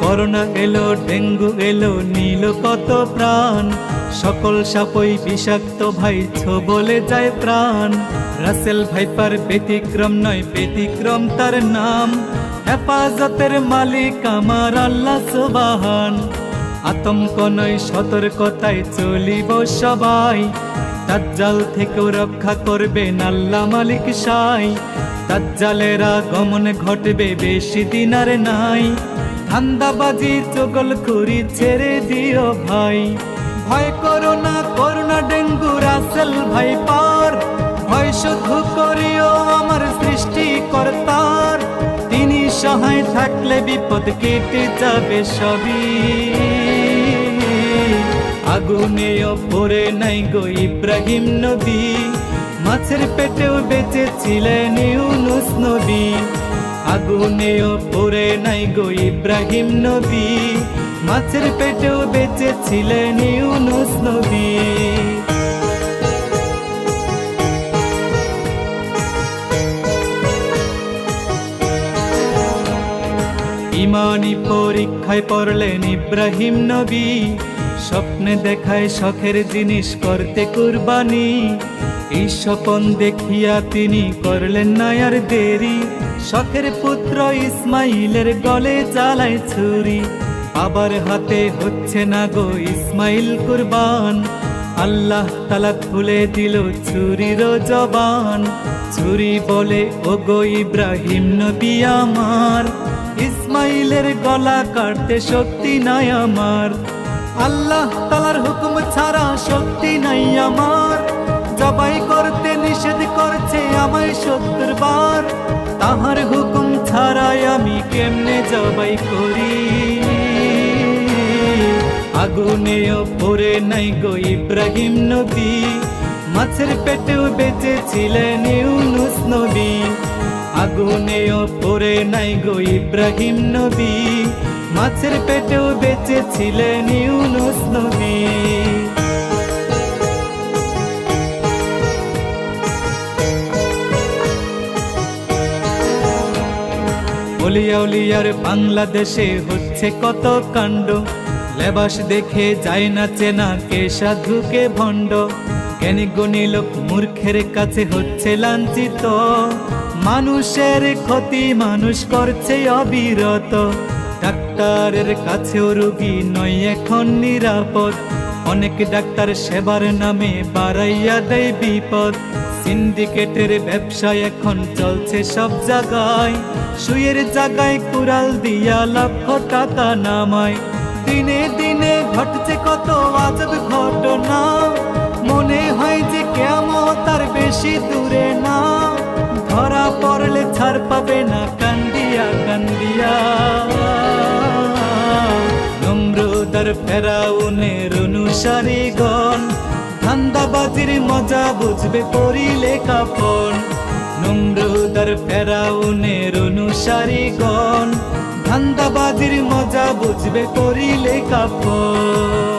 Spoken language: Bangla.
করোনা এলো, ডেঙ্গু এলো, নিল কত প্রাণ। সকল সাপই বিষাক্ত ভাই, বলে যায় প্রাণ। রাসেল ভাইপার ব্যতিক্রম নয়, ব্যতিক্রম তার নাম। হেফাজতের মালিক আমার আল্লাহ সুবহান। আতঙ্ক নয়, সতর্কতায় চলিব সবাই। দাজ্জাল থেকেও রক্ষা করবেন আল্লাহ মালিক সাই। দাজ্জালের আগমন ঘটবে, বেশি দিন আর নাই। ধান্দাবাজি চগলখুরি ছেড়ে দিও ভাই। ভয় করো না, করোনা ডেঙ্গু রাসেল ভাইপার। ভয় শুধু করিও আমার সৃষ্টিকর্তার। তিনি সহায় থাকলে বিপদ কেটে যাবে সবই। আগুনেও পড়ে নাই গো ইব্রাহিম নবী। মাছের পেটেও বেঁচে ছিলেন ইউনুস নবী। আগুনেও পড়ে নাই গো ইব্রাহিম নবী। মাছের পেটেও বেঁচে ছিলেন ইউনুস নবী। ইমানি পরীক্ষায় পড়লেন ইব্রাহিম নবী। স্বপ্নে দেখায় শখের জিনিস করতে কুরবানি। এই স্বপন দেখিয়া তিনি করলেন না আর দেরি। শখের পুত্র ইসমাইলের গলে চালায় ছুরি। বাবার হাতে হচ্ছে না গো ইসমাইল কুরবান। আল্লাহ তাআলা খুলে দিল ছুরির জবান। ছুরি বলে, ও গো ইব্রাহিম নবী আমার, ইসমাইলের গলা কাটতে শক্তি নাই আমার। আল্লাহ তাআলার হুকুম ছাড়া শক্তি নাই আমার। জবাই করতে নিষেধ করছে আমায় ৭০ বার। তাহার হুকুম ছাড়াই আমি কেমনে জবাই করি। আগুনেও পড়ে নাই গো ইব্রাহিম নবী। মাছের পেটেও বেঁচে ছিলেন ইউনুস নবী। আগুনেও পড়ে নাই গো ইব্রাহিম নবী। মাছের পেটেও বেঁচে ছিলেন ইউনুস নবী। অলিয়া উলিয়ার বাংলাদেশে হচ্ছে কত কাণ্ড। লেবাস দেখে যায় না চেনা, কে সাধু কে ভণ্ড। জ্ঞানী গুণী লোক মূর্খের কাছে হচ্ছে লাঞ্ছিত। মানুষের ক্ষতি মানুষ করছে অবিরত। ডাক্তারের কাছেও রোগী নয় এখন নিরাপদ। অনেক ডাক্তার সেবার নামে বাড়াইয়া দেয় বিপদ। সিন্ডিকেটের ব্যবসা এখন চলছে সব জায়গায়। সুয়ের জায়গায় কুড়াল দিয়া লক্ষ টাকা নামায়। দিনে দিনে ঘটছে কত আজব ঘটনা। মনে হয় যে কিয়ামত আর বেশি দূরে না। ধরা পড়লে ছাড় পাবে না কান্দিয়া কান্দিয়া। নমরুদ আর ফেরাউনের অনুসারীগণ ধান্দাবাজির মজা বুঝবে পরিলে কাফন। নমরুদ আর ফেরাউনের অনুসারীগণ ধান্দাবাজির মজা বুঝবে পরিলে কাফন।